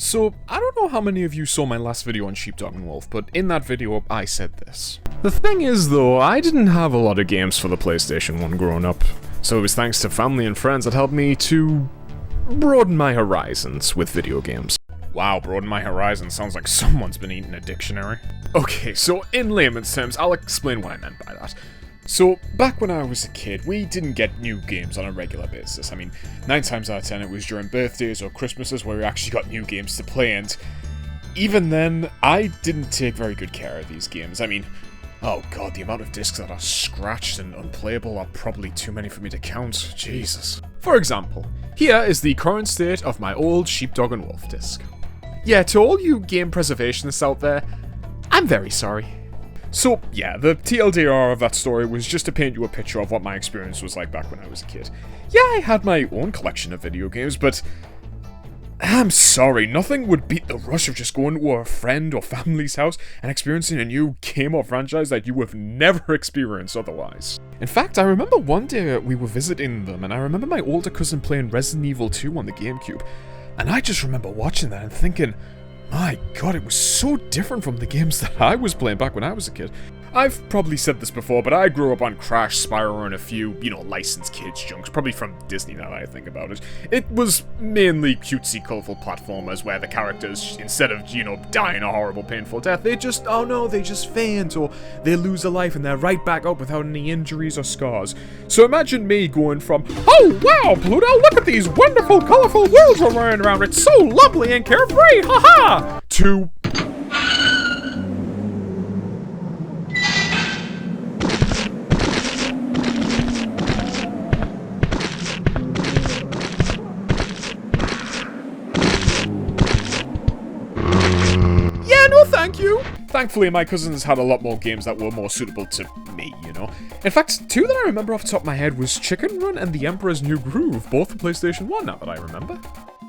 So, I don't know how many of you saw my last video on Sheepdog and Wolf, but in that video, I said this. The thing is though, I didn't have a lot of games for the PlayStation 1 growing up, so it was thanks to family and friends that helped me to broaden my horizons with video games. Wow, broaden my horizons sounds like someone's been eating a dictionary. Okay, so in layman's terms, I'll explain what I meant by that. So, back when I was a kid, we didn't get new games on a regular basis. I mean, 9 times out of 10 it was during birthdays or Christmases where we actually got new games to play, and even then, I didn't take very good care of these games. I mean, oh god, the amount of discs that are scratched and unplayable are probably too many for me to count. Jesus. For example, here is the current state of my old Sheepdog and Wolf disc. Yeah, to all you game preservationists out there, I'm very sorry. So, yeah, the TLDR of that story was just to paint you a picture of what my experience was like back when I was a kid. Yeah, I had my own collection of video games, but I'm sorry, nothing would beat the rush of just going to a friend or family's house and experiencing a new game or franchise that you have never experienced otherwise. In fact, I remember one day we were visiting them, and I remember my older cousin playing Resident Evil 2 on the GameCube, and I just remember watching that and thinking, my god, it was so different from the games that I was playing back when I was a kid. I've probably said this before, but I grew up on Crash, Spyro, and a few, licensed kids' junks, probably from Disney now that I think about it. It was mainly cutesy, colourful platformers where the characters, instead of, dying a horrible, painful death, they just faint, or they lose a life and they're right back up without any injuries or scars. So imagine me going from, oh wow, Pluto, look at these wonderful, colourful worlds we're running around, it's so lovely and carefree, haha, to... Thank you! Thankfully, my cousins had a lot more games that were more suitable to me, In fact, 2 that I remember off the top of my head was Chicken Run and The Emperor's New Groove, both for PlayStation 1 now that I remember.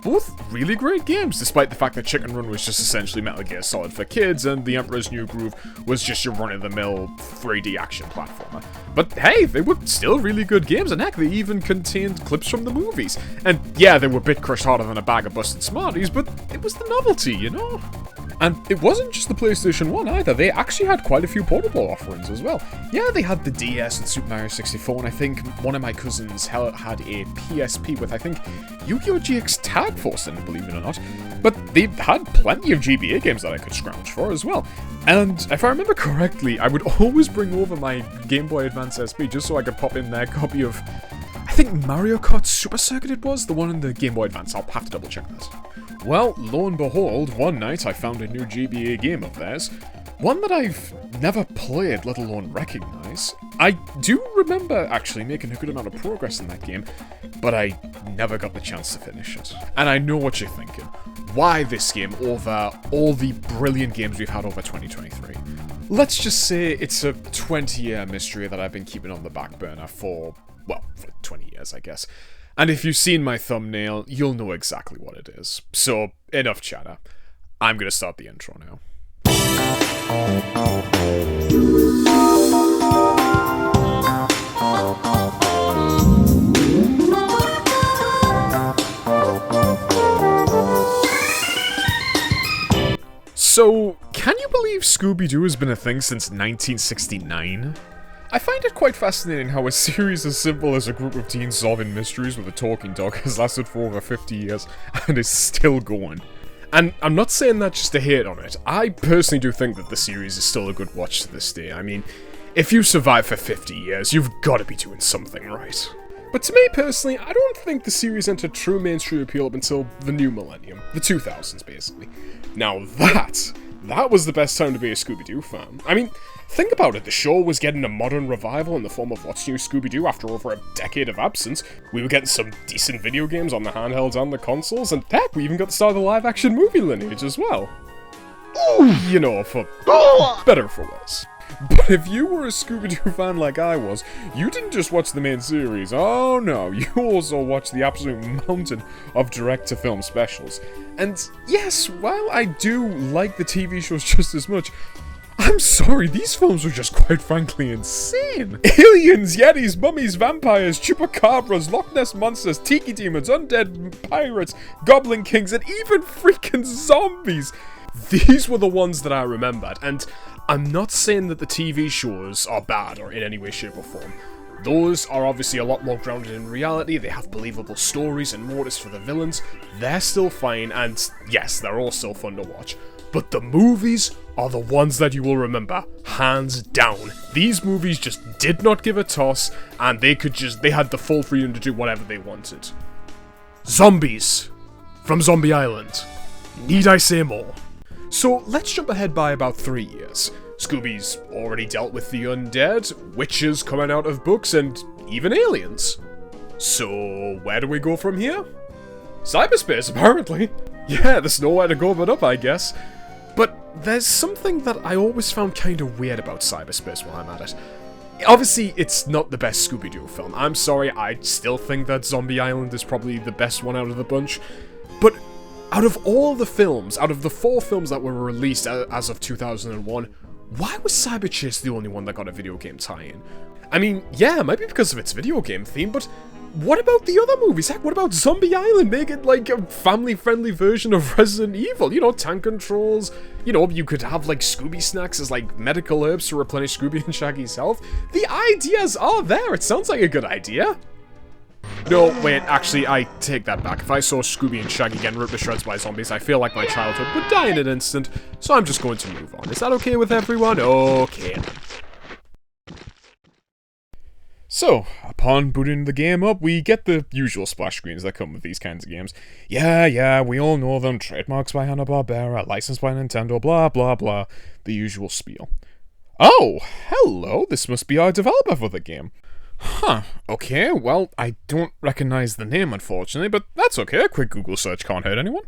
Both really great games, despite the fact that Chicken Run was just essentially Metal Gear Solid for kids, and The Emperor's New Groove was just your run-of-the-mill 3D action platformer. But hey, they were still really good games, and heck, they even contained clips from the movies. And yeah, they were bit crushed harder than a bag of busted Smarties, but it was the novelty, And it wasn't just the PlayStation 1 either, they actually had quite a few portable offerings as well. Yeah, they had the DS and Super Mario 64, and I think one of my cousins had a PSP with, I think, Yu-Gi-Oh! GX Tag Force in it, believe it or not. But they had plenty of GBA games that I could scrounge for as well. And if I remember correctly, I would always bring over my Game Boy Advance SP just so I could pop in their copy of, I think Mario Kart Super Circuit it was, the one in the Game Boy Advance. I'll have to double check that. Well, lo and behold, one night I found a new GBA game of theirs. One that I've never played, let alone recognize. I do remember actually making a good amount of progress in that game, but I never got the chance to finish it. And I know what you're thinking. Why this game over all the brilliant games we've had over 2023? Let's just say it's a 20-year mystery that I've been keeping on the back burner for 20 years, I guess. And if you've seen my thumbnail, you'll know exactly what it is. So, enough chatter. I'm gonna start the intro now. So, can you believe Scooby Doo has been a thing since 1969? I find it quite fascinating how a series as simple as a group of teens solving mysteries with a talking dog has lasted for over 50 years and is still going. And I'm not saying that just to hate on it. I personally do think that the series is still a good watch to this day. I mean, if you survive for 50 years, you've got to be doing something right. But to me personally, I don't think the series entered true mainstream appeal up until the new millennium, the 2000s basically. Now that was the best time to be a Scooby Doo fan. I mean, think about it, the show was getting a modern revival in the form of What's New Scooby Doo after over a decade of absence. We were getting some decent video games on the handhelds and the consoles, and heck, we even got to start the live-action movie lineage as well. For better or for worse. But if you were a Scooby-Doo fan like I was, you didn't just watch the main series, oh no, you also watched the absolute mountain of direct-to-film specials. And yes, while I do like the TV shows just as much, I'm sorry, these films were just quite frankly insane. Aliens, yetis, mummies, vampires, chupacabras, Loch Ness monsters, tiki demons, undead pirates, goblin kings, and even freaking zombies. These were the ones that I remembered, and I'm not saying that the TV shows are bad or in any way, shape, or form. Those are obviously a lot more grounded in reality, they have believable stories and motives for the villains, they're still fine, and yes, they're all still fun to watch. But the movies are the ones that you will remember, hands down. These movies just did not give a toss, and they had the full freedom to do whatever they wanted. Zombies from Zombie Island. Need I say more? So let's jump ahead by about 3 years. Scooby's already dealt with the undead, witches coming out of books, and even aliens. So where do we go from here? Cyberspace, apparently. Yeah, there's nowhere to go but up, I guess. But there's something that I always found kind of weird about cyberspace while I'm at it. Obviously, it's not the best Scooby Doo film. I'm sorry, I still think that Zombie Island is probably the best one out of the bunch. But out of all the films, out of the 4 films that were released as of 2001, why was Cyber Chase the only one that got a video game tie-in? I mean, yeah, it might be because of its video game theme, but what about the other movies? Heck, what about Zombie Island? Make it like a family-friendly version of Resident Evil. You know, tank controls. You know, you could have like Scooby snacks as like medical herbs to replenish Scooby and Shaggy's health. The ideas are there. It sounds like a good idea. No, wait, actually, I take that back. If I saw Scooby and Shaggy getting ripped to shreds by zombies, I feel like my childhood would die in an instant, so I'm just going to move on. Is that okay with everyone? Okay. So, upon booting the game up, we get the usual splash screens that come with these kinds of games. Yeah, we all know them. Trademarks by Hanna-Barbera, licensed by Nintendo, blah, blah, blah. The usual spiel. Oh, hello, this must be our developer for the game. Huh, okay, well, I don't recognize the name, unfortunately, but that's okay. A quick Google search can't hurt anyone.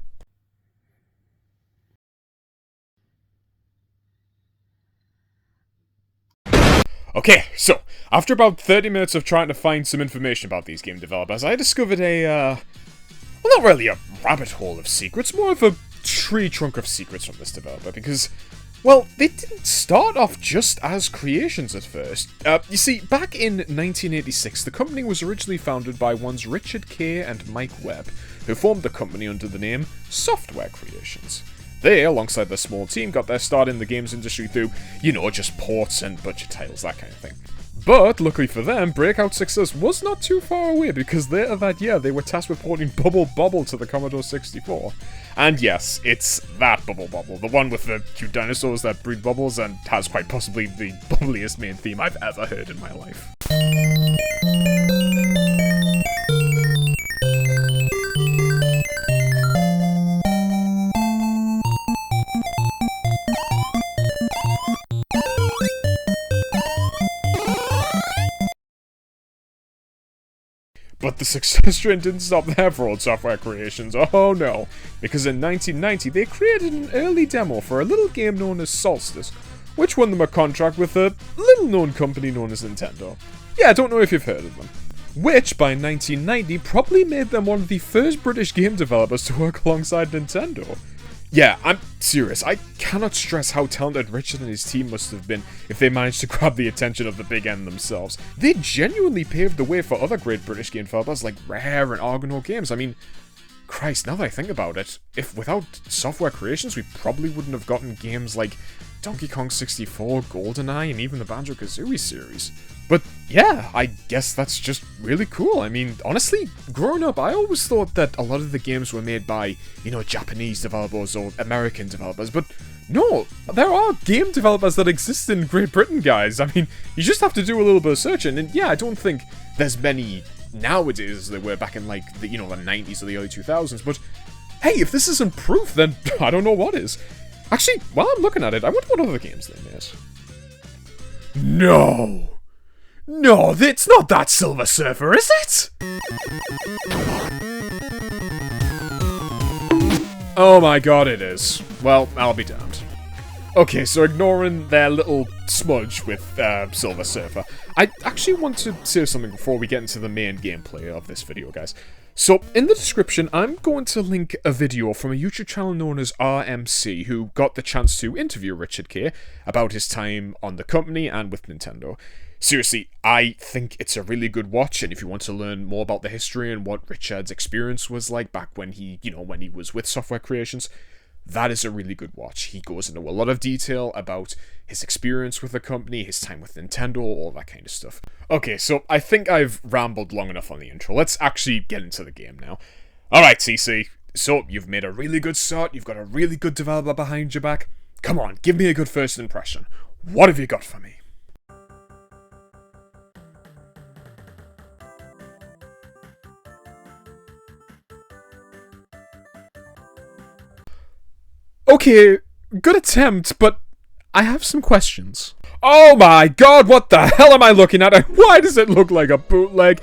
Okay, so, after about 30 minutes of trying to find some information about these game developers, I discovered well, not really a rabbit hole of secrets, more of a tree trunk of secrets from this developer, because, well, they didn't start off just as creations at first. You see, back in 1986, the company was originally founded by ones Richard Kay and Mike Webb, who formed the company under the name Software Creations. They, alongside their small team, got their start in the games industry through, you know, just ports and budget titles, that kind of thing. But, luckily for them, breakout success was not too far away, because later that year they were tasked with porting Bubble Bobble to the Commodore 64. And yes, it's that Bubble Bobble, the one with the cute dinosaurs that breed bubbles and has quite possibly the bubbliest main theme I've ever heard in my life. But the success trend didn't stop there for Old Software Creations, oh no, because in 1990 they created an early demo for a little game known as Solstice, which won them a contract with a little-known company known as Nintendo. Yeah, I don't know if you've heard of them. Which, by 1990, probably made them one of the first British game developers to work alongside Nintendo. Yeah, I'm serious. I cannot stress how talented Richard and his team must have been if they managed to grab the attention of the big N themselves. They genuinely paved the way for other great British game developers like Rare and Argonaut Games. I mean, Christ, now that I think about it, if without Software Creations, we probably wouldn't have gotten games like Donkey Kong 64, GoldenEye, and even the Banjo-Kazooie series. But yeah, I guess that's just really cool. I mean, honestly, growing up, I always thought that a lot of the games were made by, you know, Japanese developers or American developers, but no, there are game developers that exist in Great Britain, guys. I mean, you just have to do a little bit of searching, and yeah, I don't think there's many nowadays as there were back in, like, the, you know, the 90s or the early 2000s, but hey, if this isn't proof, then I don't know what is. Actually, while I'm looking at it, I wonder what other games they made. No! No, it's not that Silver Surfer, is it? Oh my god, it is. Well, I'll be damned. Okay, so ignoring their little smudge with Silver Surfer, I actually want to say something before we get into the main gameplay of this video, guys. So, in the description, I'm going to link a video from a YouTube channel known as RMC, who got the chance to interview Richard K about his time on the company and with Nintendo. Seriously, I think it's a really good watch, and if you want to learn more about the history and what Richard's experience was like back when he was with Software Creations, that is a really good watch. He goes into a lot of detail about his experience with the company, his time with Nintendo, all that kind of stuff. Okay, so I think I've rambled long enough on the intro. Let's actually get into the game now. Alright, CC. So, you've made a really good start, you've got a really good developer behind your back. Come on, give me a good first impression. What have you got for me? Okay, good attempt, but I have some questions. Oh my god, what the hell am I looking at? And why does it look like a bootleg?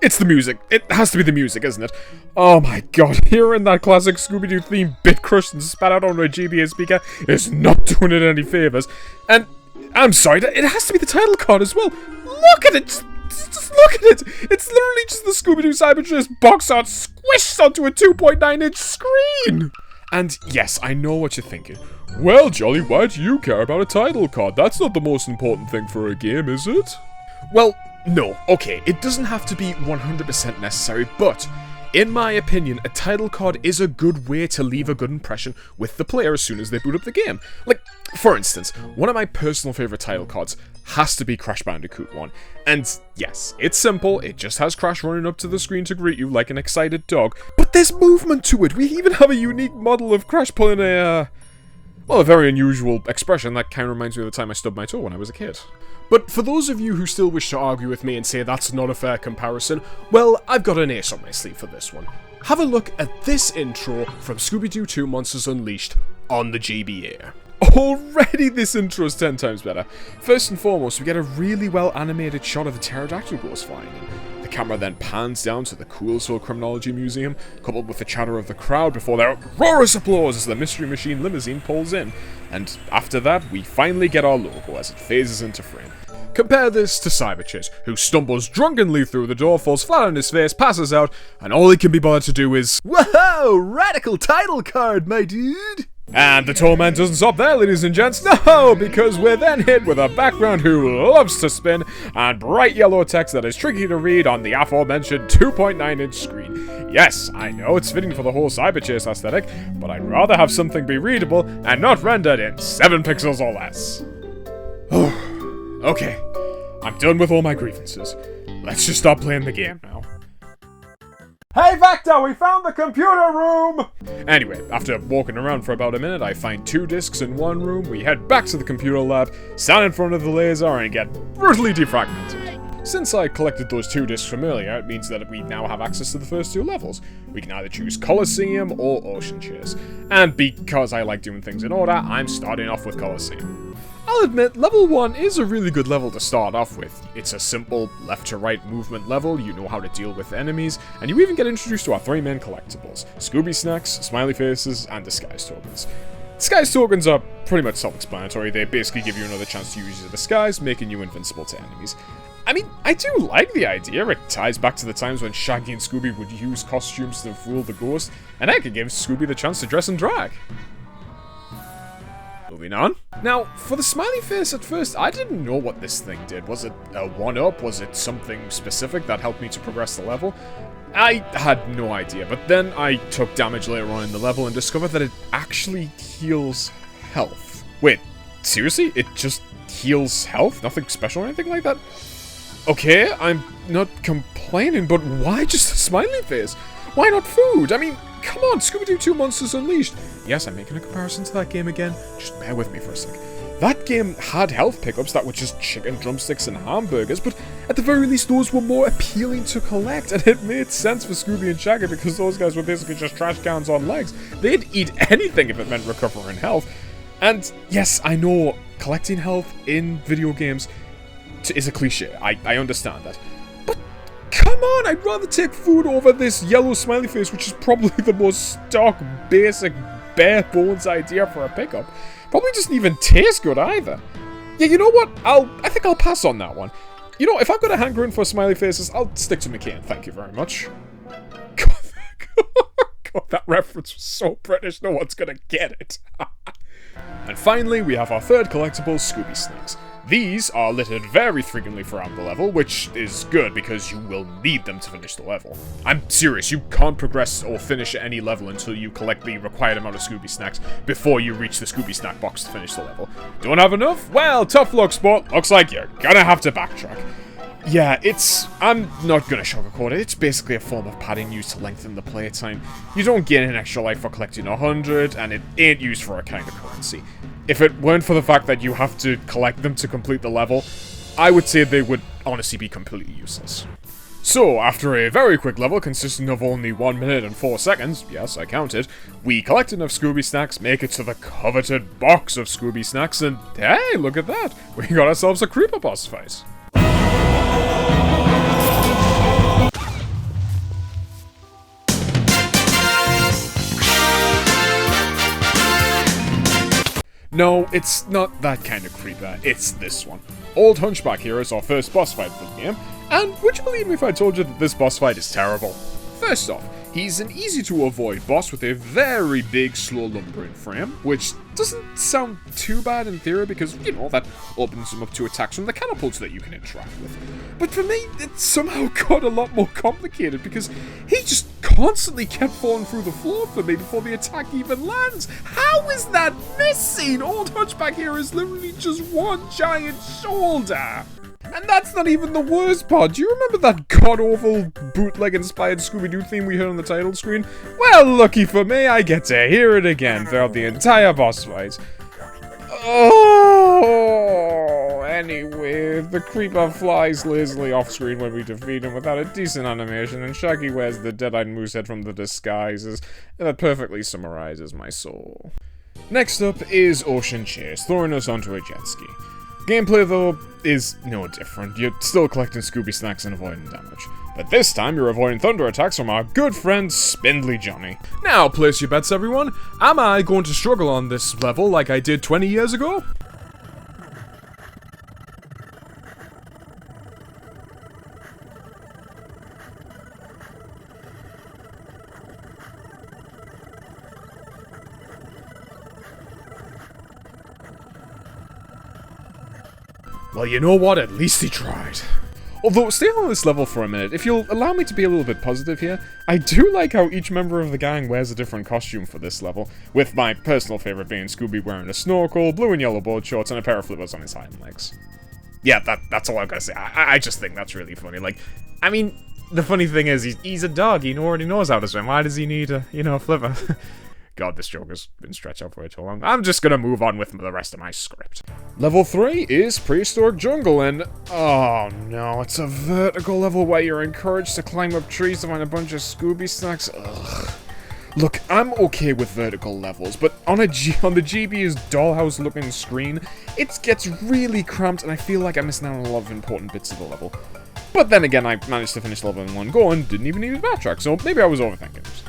It's the music. It has to be the music, isn't it? Oh my god, hearing that classic Scooby Doo theme bit crushed and spat out onto a GBA speaker is not doing it any favours. And I'm sorry, it has to be the title card as well. Look at it! Just look at it! It's literally just the Scooby Doo Cyberchase box art squished onto a 2.9-inch screen! And yes, I know what you're thinking. Well, Jolly, why do you care about a title card? That's not the most important thing for a game, is it? Well, no. Okay, it doesn't have to be 100% necessary, but in my opinion, a title card is a good way to leave a good impression with the player as soon as they boot up the game. Like, for instance, one of my personal favourite title cards has to be Crash Bandicoot 1. And yes, it's simple, it just has Crash running up to the screen to greet you like an excited dog, but there's movement to it. We even have a unique model of Crash pulling a very unusual expression that kind of reminds me of the time I stubbed my toe when I was a kid. But for those of you who still wish to argue with me and say that's not a fair comparison, well, I've got an ace on my sleeve for this one. Have a look at this intro from Scooby Doo 2 Monsters Unleashed on the GBA. Already this intro's 10 times better. First and foremost, we get a really well animated shot of the pterodactyl ghost flying in. The camera then pans down to the Coolsville Criminology Museum, coupled with the chatter of the crowd before their uproarious applause as the Mystery Machine limousine pulls in. And after that, we finally get our logo as it phases into frame. Compare this to Cyberchase, who stumbles drunkenly through the door, falls flat on his face, passes out, and all he can be bothered to do is, "Whoa, radical title card, my dude!" And the torment doesn't stop there, ladies and gents. No, because we're then hit with a background who loves to spin and bright yellow text that is tricky to read on the aforementioned 2.9-inch screen. Yes, I know it's fitting for the whole Cyberchase aesthetic, but I'd rather have something be readable and not rendered in 7 pixels or less. Okay, I'm done with all my grievances. Let's just stop playing the game now. Hey Vector, we found the computer room! Anyway, after walking around for about a minute, I find 2 discs in one room, we head back to the computer lab, stand in front of the laser, and get brutally defragmented. Since I collected those 2 discs from earlier, it means that we now have access to the first 2 levels. We can either choose Colosseum or Ocean Chase. And because I like doing things in order, I'm starting off with Colosseum. I'll admit, level 1 is a really good level to start off with. It's a simple left-to-right movement level, you know how to deal with enemies, and you even get introduced to our 3 main collectibles: Scooby Snacks, Smiley Faces, and Disguise Tokens. Disguise Tokens are pretty much self-explanatory. They basically give you another chance to use your disguise, making you invincible to enemies. I mean, I do like the idea. It ties back to the times when Shaggy and Scooby would use costumes to fool the ghost, and I could give Scooby the chance to dress in drag. Moving on. Now, for the smiley face at first, I didn't know what this thing did. Was it a 1-up? Was it something specific that helped me to progress the level? I had no idea, but then I took damage later on in the level and discovered that it actually heals health. Wait, seriously? It just heals health? Nothing special or anything like that? Okay, I'm not complaining, but why just a smiley face? Why not food? I mean, come on, Scooby Doo 2 Monsters Unleashed. Yes, I'm making a comparison to that game again. Just bear with me for a sec. That game had health pickups that were just chicken drumsticks and hamburgers, but at the very least those were more appealing to collect, and it made sense for Scooby and Shaggy because those guys were basically just trash cans on legs. They'd eat anything if it meant recovering health. And yes, I know collecting health in video games is a cliche. I understand that. But come on, I'd rather take food over this yellow smiley face, which is probably the most stock, basic, bare bones idea for a pickup. Probably doesn't even taste good either. Yeah, you know what? I think I'll pass on that one. You know, if I've got a hankering for smiley faces, I'll stick to McCain. Thank you very much. God, god, that reference was so British, no one's gonna get it. And finally, we have our third collectible, Scooby Snacks. These are littered very frequently throughout the level, which is good because you will need them to finish the level. I'm serious, you can't progress or finish any level until you collect the required amount of Scooby Snacks before you reach the Scooby Snack box to finish the level. Don't have enough? Well, tough luck, sport. Looks like you're gonna have to backtrack. Yeah, I'm not gonna sugarcoat it, it's basically a form of padding used to lengthen the playtime. You don't gain an extra life for collecting 100, and it ain't used for a kind of currency. If it weren't for the fact that you have to collect them to complete the level, I would say they would honestly be completely useless. So, after a very quick level consisting of only 1 minute and 4 seconds, yes, I counted, we collect enough Scooby Snacks, make it to the coveted box of Scooby Snacks, and hey, look at that! We got ourselves a creeper boss fight. No, it's not that kind of creeper, it's this one. Old Hunchback here is our first boss fight for the game, and would you believe me if I told you that this boss fight is terrible? First off, he's an easy to avoid boss with a very big slow lumbering frame, which doesn't sound too bad in theory because, you know, that opens him up to attacks from the catapults that you can interact with. But for me, it somehow got a lot more complicated because he just constantly kept falling through the floor for me before the attack even lands. How is that missing? Old Hunchback here is literally just one giant shoulder. And that's not even the worst part. Do you remember that god-awful bootleg-inspired Scooby Doo theme we heard on the title screen? Well, lucky for me, I get to hear it again throughout the entire boss fight. Oh, anyway, the creeper flies lazily off-screen when we defeat him without a decent animation, and Shaggy wears the dead-eyed moose head from the disguises. That perfectly summarizes my soul. Next up is Ocean Chase, throwing us onto a jet ski. Gameplay, though, is no different. You're still collecting Scooby Snacks and avoiding damage. But this time, you're avoiding thunder attacks from our good friend, Spindly Johnny. Now, place your bets, everyone. Am I going to struggle on this level like I did 20 years ago? Well, you know what? At least he tried. Although, stay on this level for a minute. If you'll allow me to be a little bit positive here, I do like how each member of the gang wears a different costume for this level, with my personal favorite being Scooby wearing a snorkel, blue and yellow board shorts, and a pair of flippers on his hind legs. Yeah, that's all I've got to say. I just think that's really funny. Like, I mean, the funny thing is, he's a dog. He already knows how to swim. Why does he need a, a flipper? God, this joke has been stretched out for way too long. I'm just gonna move on with the rest of my script. Level 3 is Prehistoric Jungle, and oh no, it's a vertical level where you're encouraged to climb up trees to find a bunch of Scooby Snacks. Ugh. Look, I'm okay with vertical levels, but on the GB's dollhouse-looking screen, it gets really cramped, and I feel like I'm missing out on a lot of important bits of the level. But then again, I managed to finish the level in one go and didn't even need to backtrack, so maybe I was overthinking it.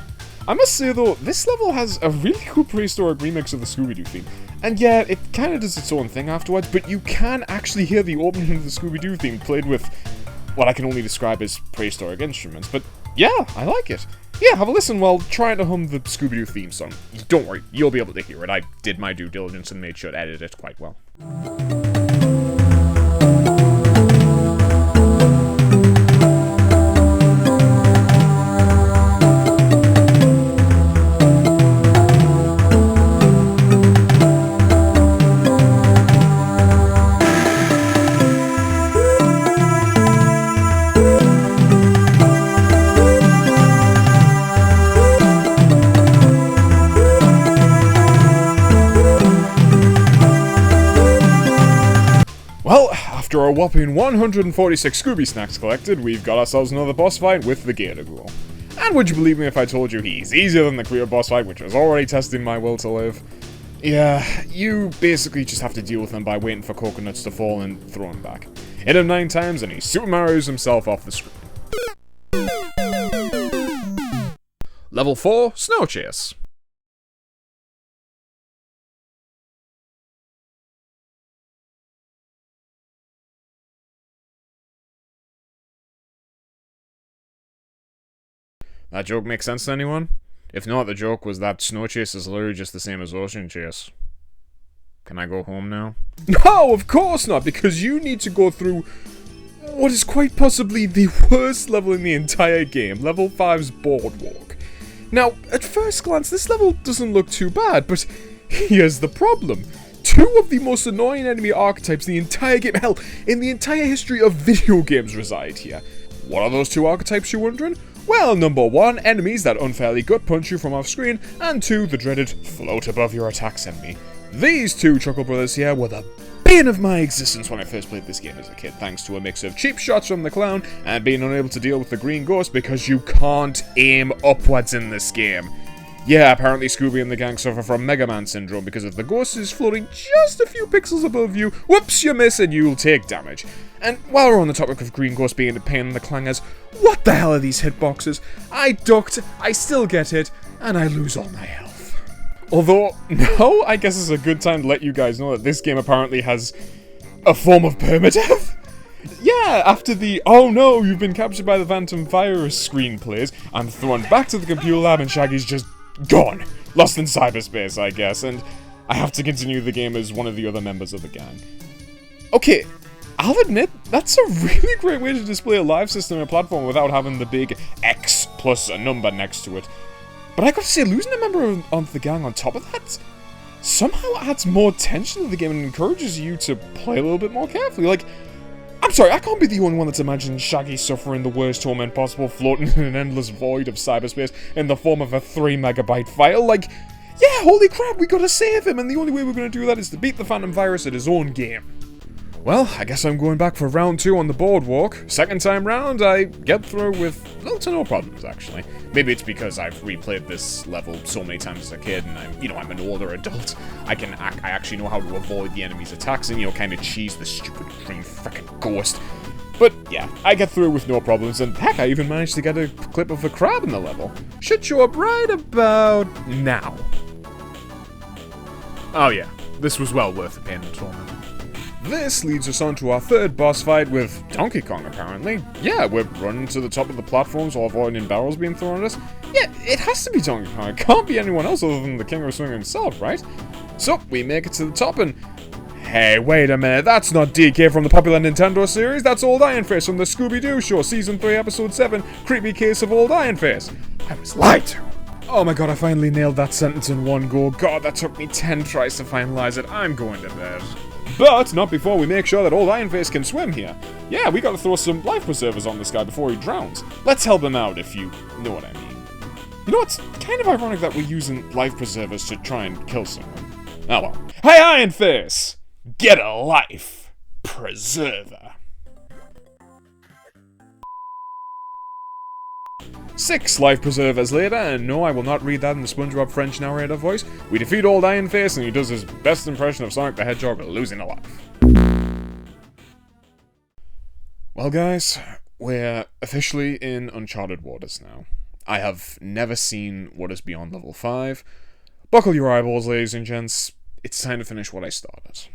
I must say though, this level has a really cool prehistoric remix of the Scooby Doo theme. And yeah, it kind of does its own thing afterwards, but you can actually hear the opening of the Scooby Doo theme played with what I can only describe as prehistoric instruments. But yeah, I like it. Yeah, have a listen while trying to hum the Scooby Doo theme song. Don't worry, you'll be able to hear it. I did my due diligence and made sure to edit it quite well. Well, after a whopping 146 Scooby Snacks collected, we've got ourselves another boss fight with the Gator Ghoul. And would you believe me if I told you he's easier than the Creeper boss fight, which was already testing my will to live? Yeah, you basically just have to deal with him by waiting for coconuts to fall and throw him back. Hit him 9 times and he Super Mario's himself off the screen. Level 4, Snow Chase. That joke makes sense to anyone? If not, the joke was that Snow Chase is literally just the same as Ocean Chase. Can I go home now? No, of course not, because you need to go through what is quite possibly the worst level in the entire game, level 5's Boardwalk. Now, at first glance, this level doesn't look too bad, but here's the problem. Two of the most annoying enemy archetypes in the entire game, hell, in the entire history of video games reside here. What are those two archetypes, you're wondering? Well, number 1, enemies that unfairly gut punch you from off screen, and 2, the dreaded float above your attacks enemy. These two Chuckle Brothers here were the bane of my existence when I first played this game as a kid, thanks to a mix of cheap shots from the clown and being unable to deal with the green ghost because you can't aim upwards in this game. Yeah, apparently Scooby and the gang suffer from Mega Man syndrome because if the ghost is floating just a few pixels above you, whoops, you miss and you'll take damage. And while we're on the topic of green ghost being a pain in the clangers, what the hell are these hitboxes? I ducked, I still get hit, and I lose all my health. Although, now I guess it's a good time to let you guys know that this game apparently has a form of permadeath. Yeah, after the "oh no, you've been captured by the Phantom Virus" screen plays, I'm thrown back to the computer lab and Shaggy's just gone. Lost in cyberspace, I guess, and I have to continue the game as one of the other members of the gang. Okay, I'll admit, that's a really great way to display a live system in a platform without having the big X plus a number next to it. But I gotta say, losing a member of the gang on top of that somehow adds more tension to the game and encourages you to play a little bit more carefully. Like, I'm sorry, I can't be the only one that's imagined Shaggy suffering the worst torment possible, floating in an endless void of cyberspace in the form of a 3 megabyte file. Like, yeah, holy crap, we gotta save him, and the only way we're gonna do that is to beat the Phantom Virus at his own game. Well, I guess I'm going back for round 2 on the Boardwalk. Second time round, I get through with little to no problems, actually. Maybe it's because I've replayed this level so many times as a kid, and I'm an older adult. I actually know how to avoid the enemy's attacks and, kind of cheese the stupid green frickin' ghost. But, yeah, I get through with no problems, and heck, I even managed to get a clip of a crab in the level. Should show up right about now. Oh yeah, this was well worth the pain and torment. This leads us on to our third boss fight with Donkey Kong, apparently. Yeah, we're running to the top of the platforms while avoiding barrels being thrown at us. Yeah, it has to be Donkey Kong. It can't be anyone else other than the King of Swing himself, right? So, we make it to the top and... Hey, wait a minute, that's not DK from the popular Nintendo series, that's Old Iron Face from the Scooby Doo Show, Season 3, Episode 7, Creepy Case of Old Iron Face. I was lied to. Oh my god, I finally nailed that sentence in one go. God, that took me 10 tries to finalize it. I'm going to bed. But not before we make sure that Old Iron Face can swim here. Yeah, we gotta throw some life preservers on this guy before he drowns. Let's help him out, if you know what I mean. You know, it's kind of ironic that we're using life preservers to try and kill someone. Oh well. Hey, Iron Face! Get a life preserver. 6 life preservers later, and no, I will not read that in the SpongeBob French narrator voice. We defeat Old Iron Face, and he does his best impression of Sonic the Hedgehog losing a life. Well, guys, we're officially in uncharted waters now. I have never seen what is beyond level 5. Buckle your eyeballs, ladies and gents. It's time to finish what I started.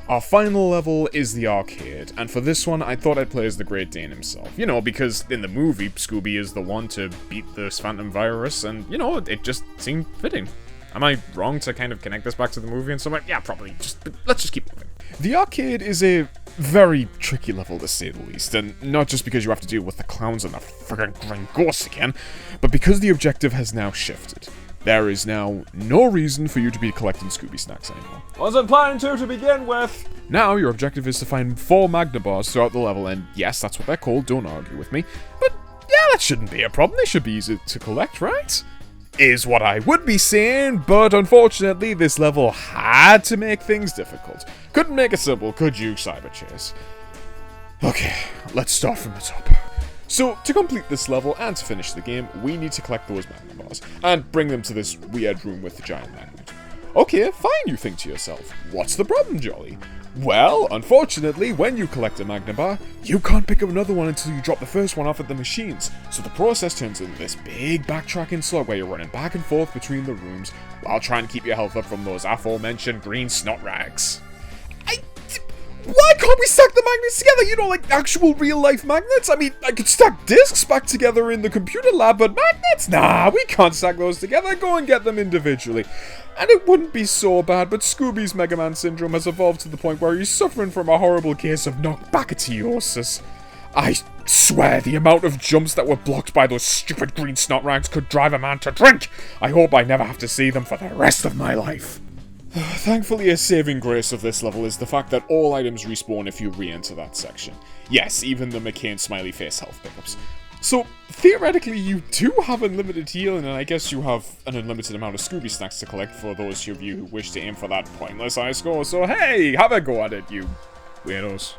Our final level is the arcade, and for this one I thought I'd play as the Great Dane himself. You know, because in the movie, Scooby is the one to beat this Phantom Virus, and, it just seemed fitting. Am I wrong to kind of connect this back to the movie and so on? Yeah, probably. Let's just keep moving. The arcade is a very tricky level, to say the least, and not just because you have to deal with the clowns and the friggin' green ghosts again, but because the objective has now shifted. There is now no reason for you to be collecting Scooby snacks anymore. Wasn't planning to begin with! Now your objective is to find 4 Magna bars throughout the level, and yes, that's what they're called, don't argue with me. But yeah, that shouldn't be a problem, they should be easy to collect, right? Is what I would be saying, but unfortunately this level had to make things difficult. Couldn't make it simple, could you, Cyber Chase? Okay, let's start from the top. So, to complete this level and to finish the game, we need to collect those Magna bars, and bring them to this weird room with the giant magnet. Okay, fine, you think to yourself. What's the problem, Jolly? Well, unfortunately, when you collect a Magna bar, you can't pick up another one until you drop the first one off at the machines. So the process turns into this big backtracking slog where you're running back and forth between the rooms, while trying to keep your health up from those aforementioned green snot rags. Why can't we stack the magnets together? You know, like actual real-life magnets? I mean, I could stack discs back together in the computer lab, but magnets? Nah, we can't stack those together. Go and get them individually. And it wouldn't be so bad, but Scooby's Mega Man syndrome has evolved to the point where he's suffering from a horrible case of knockbackatiosis. I swear the amount of jumps that were blocked by those stupid green snot rags could drive a man to drink. I hope I never have to see them for the rest of my life. Thankfully, a saving grace of this level is the fact that all items respawn if you re-enter that section. Yes, even the McCain smiley face health pickups. So, theoretically, you do have unlimited healing, and I guess you have an unlimited amount of Scooby snacks to collect for those of you who wish to aim for that pointless high score, so hey, have a go at it, you weirdos.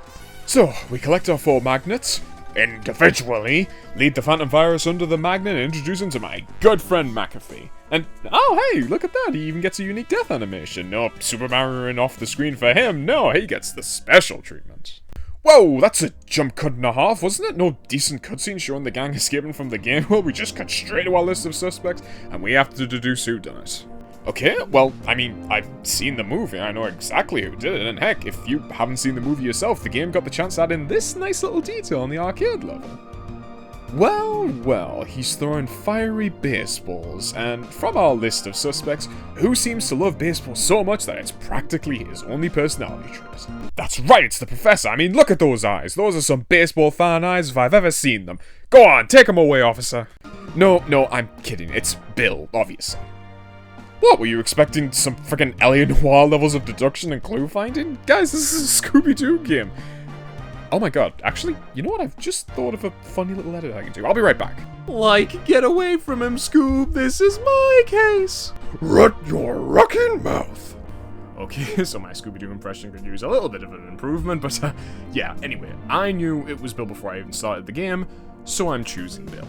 So, we collect our 4 magnets, individually, lead the Phantom Virus under the magnet, and introduce him to my good friend McAfee. And, oh hey, look at that, he even gets a unique death animation. No Super Mario off the screen for him, no, he gets the special treatment. Whoa, that's a jump cut and a half, wasn't it? No decent cutscene showing the gang escaping from the game. Well, we just cut straight to our list of suspects, and we have to deduce who done it. Okay, well, I mean, I've seen the movie, I know exactly who did it, and heck, if you haven't seen the movie yourself, the game got the chance to add in this nice little detail on the arcade level. Well, he's throwing fiery baseballs, and from our list of suspects, who seems to love baseball so much that it's practically his only personality trait? That's right, it's the professor. I mean, look at those eyes. Those are some baseball fan eyes if I've ever seen them. Go on, take them away, officer. No, I'm kidding. It's Bill, obviously. What, were you expecting some freaking Elliot Noir levels of deduction and clue finding? Guys, this is a Scooby Doo game. Oh my god, actually, you know what? I've just thought of a funny little edit I can do. I'll be right back. Like, get away from him, Scoob. This is my case. Rut your rockin' mouth. Okay, so my Scooby Doo impression could use a little bit of an improvement, but yeah, anyway, I knew it was Bill before I even started the game, so I'm choosing Bill.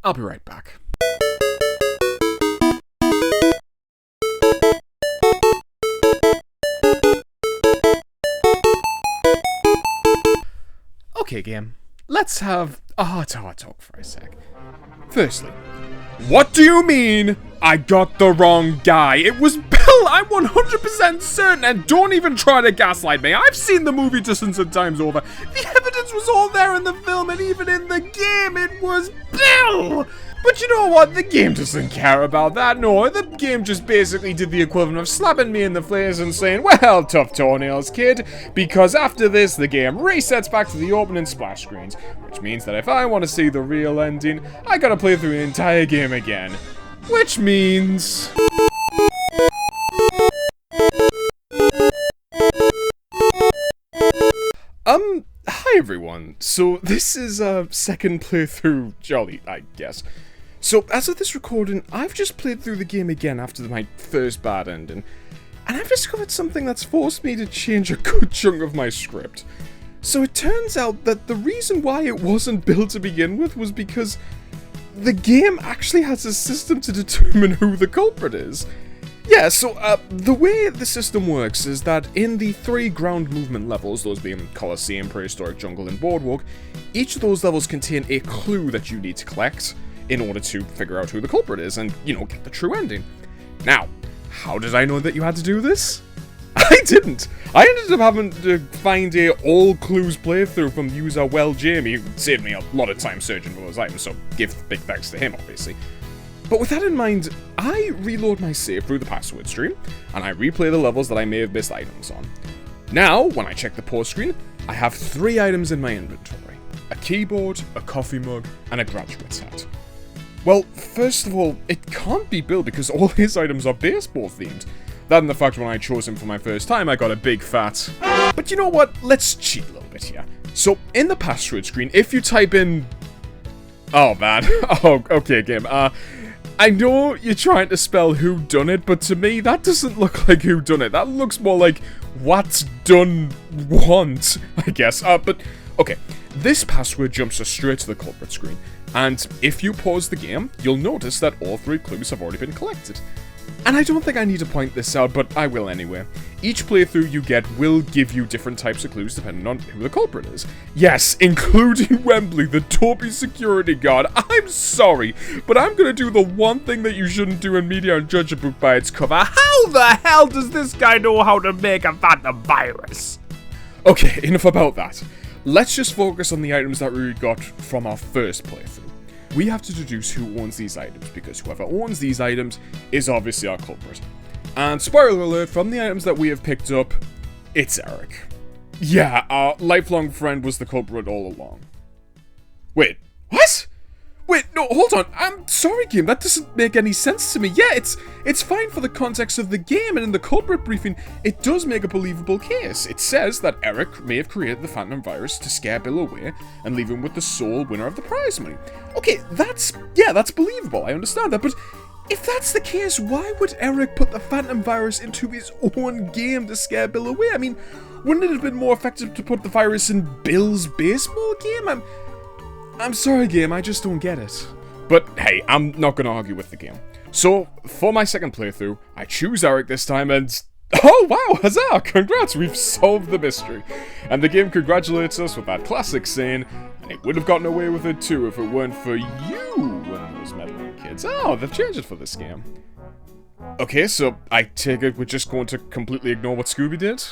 I'll be right back. Okay, game. Let's have a heart-to-heart talk for a sec. Firstly, what do you mean I got the wrong guy? It was Bill, I'm 100% certain, and don't even try to gaslight me. I've seen the movie dozens of times over. The evidence was all there in the film, and even in the game, it was Bill! But you know what? The game doesn't care about that. No, the game just basically did the equivalent of slapping me in the face and saying, well, tough toenails, kid, because after this, the game resets back to the opening splash screens, which means that if I want to see the real ending, I gotta play through the entire game again. Which means... Hi everyone. So this is a second playthrough jolly, I guess. So as of this recording, I've just played through the game again after my first bad ending, and I've discovered something that's forced me to change a good chunk of my script. So it turns out that the reason why it wasn't built to begin with was because the game actually has a system to determine who the culprit is. Yeah, so the way the system works is that in the 3 ground movement levels, those being Coliseum, Prehistoric Jungle, and Boardwalk, each of those levels contain a clue that you need to collect in order to figure out who the culprit is and, you know, get the true ending. Now, how did I know that you had to do this? I didn't. I ended up having to find a all clues playthrough from user Well Jamie, who saved me a lot of time searching for those items, so give big thanks to him, obviously. But with that in mind, I reload my save through the password stream, and I replay the levels that I may have missed items on. Now, when I check the pause screen, I have 3 items in my inventory. A keyboard, a coffee mug, and a graduate's hat. Well, first of all, it can't be Bill because all his items are baseball themed. That and the fact when I chose him for my first time, I got a big fat... But you know what? Let's cheat a little bit here. So, in the password screen, if you type in... Oh, man. Oh, okay, game. I know you're trying to spell who done it, but to me, that doesn't look like who done it. That looks more like what's done want, I guess. But, okay. This password jumps us straight to the culprit screen. And if you pause the game, you'll notice that all 3 clues have already been collected. And I don't think I need to point this out, but I will anyway. Each playthrough you get will give you different types of clues depending on who the culprit is. Yes, including Wembley, the dopey security guard. I'm sorry, but I'm gonna do the one thing that you shouldn't do in media and judge a book by its cover. How the hell does this guy know how to make a phantom virus? Okay, enough about that. Let's just focus on the items that we got from our first playthrough. We have to deduce who owns these items, because whoever owns these items is obviously our culprit. And spoiler alert, from the items that we have picked up, it's Eric. Yeah, our lifelong friend was the culprit all along. Wait, what? Wait, no, hold on. I'm sorry, game. That doesn't make any sense to me. Yeah, it's fine for the context of the game, and in the culprit briefing, it does make a believable case. It says that Eric may have created the phantom virus to scare Bill away and leave him with the sole winner of the prize money. Okay, that's believable. I understand that, but if that's the case, why would Eric put the phantom virus into his own game to scare Bill away? I mean, wouldn't it have been more effective to put the virus in Bill's baseball game? I'm sorry, game, I just don't get it. But hey, I'm not gonna argue with the game. So, for my second playthrough, I choose Eric this time and... Oh wow, huzzah! Congrats, we've solved the mystery. And the game congratulates us with that classic saying, and it would have gotten away with it too if it weren't for you and those meddling kids. Oh, they've changed it for this game. Okay, so I take it we're just going to completely ignore what Scooby did?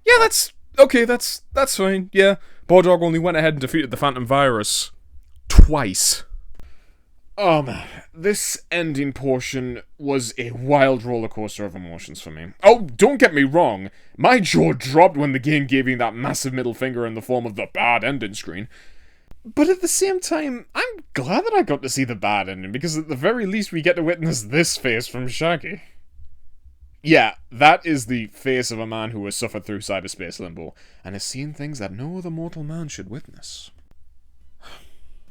Yeah, that's fine, yeah. Bordog only went ahead and defeated the Phantom Virus. Twice. Oh man, this ending portion was a wild rollercoaster of emotions for me. Oh, don't get me wrong, my jaw dropped when the game gave me that massive middle finger in the form of the bad ending screen. But at the same time, I'm glad that I got to see the bad ending, because at the very least we get to witness this face from Shaggy. Yeah, that is the face of a man who has suffered through cyberspace limbo, and has seen things that no other mortal man should witness.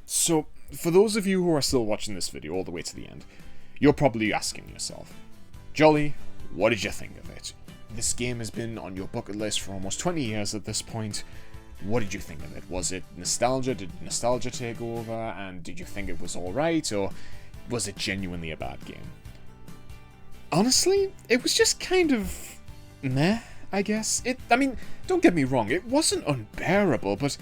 So, for those of you who are still watching this video all the way to the end, you're probably asking yourself, Jolly, what did you think of it? This game has been on your bucket list for almost 20 years at this point. What did you think of it? Was it nostalgia? Did nostalgia take over? And did you think it was alright? Or was it genuinely a bad game? Honestly, it was just kind of meh, I guess. I mean, don't get me wrong, it wasn't unbearable, but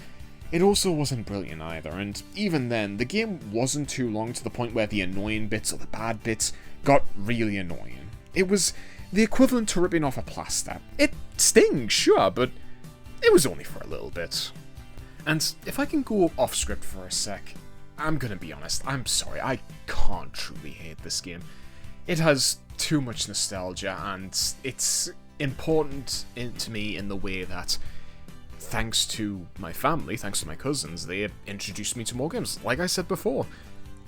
it also wasn't brilliant either, and even then, the game wasn't too long to the point where the annoying bits or the bad bits got really annoying. It was the equivalent to ripping off a plaster. It stings, sure, but it was only for a little bit. And if I can go off script for a sec, I'm gonna be honest, I'm sorry, I can't truly hate this game. It has too much nostalgia, and it's important to me in the way that, thanks to my family, thanks to my cousins, they introduced me to more games. Like I said before,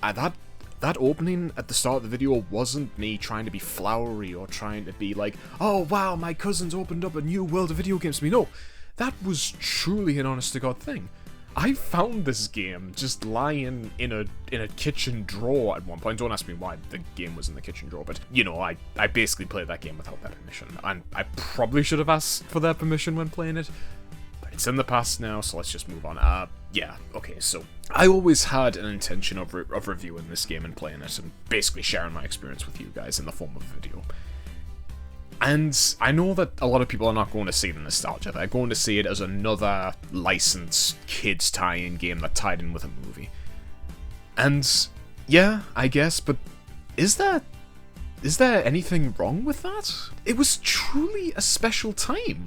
that opening at the start of the video wasn't me trying to be flowery or trying to be like, oh wow, my cousins opened up a new world of video games to me. No, that was truly an honest-to-God thing. I found this game just lying in a kitchen drawer at one point. Don't ask me why the game was in the kitchen drawer, but, you know, I basically played that game without their permission. And I probably should have asked for their permission when playing it, but it's in the past now, so let's just move on. Yeah, okay, so I always had an intention of reviewing this game and playing it, and basically sharing my experience with you guys in the form of a video. And I know that a lot of people are not going to see the nostalgia. They're going to see it as another licensed kids tie-in game that tied in with a movie. And yeah, I guess, but is there anything wrong with that? It was truly a special time.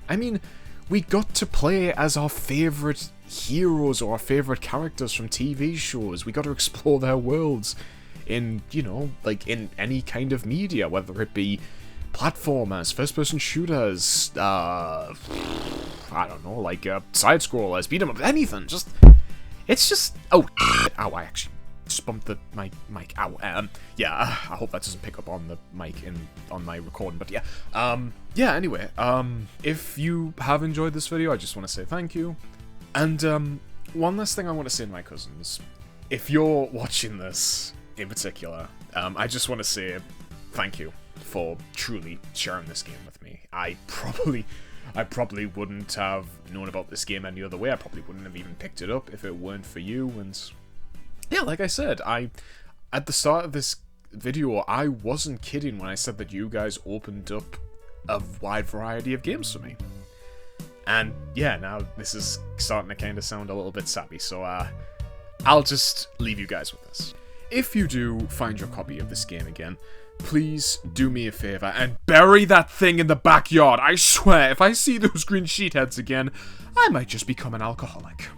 I mean, we got to play as our favourite heroes or our favourite characters from TV shows. We got to explore their worlds in, you know, like in any kind of media, whether it be platformers, first-person shooters, I don't know, like side-scrollers, beat 'em up, anything. It's just, oh, ow! I actually just bumped my mic. Ow. Yeah, I hope that doesn't pick up on the mic on my recording. But yeah, yeah. Anyway, if you have enjoyed this video, I just want to say thank you. And one last thing I want to say to my cousins, if you're watching this in particular, I just want to say thank you for truly sharing this game with me. I probably wouldn't have known about this game any other way. I probably wouldn't have even picked it up if it weren't for you. And yeah, like I said, at the start of this video, I wasn't kidding when I said that you guys opened up a wide variety of games for me. And yeah, now this is starting to kind of sound a little bit sappy, so I'll just leave you guys with this. If you do find your copy of this game again, please do me a favor and bury that thing in the backyard. I swear, if I see those green sheet heads again, I might just become an alcoholic.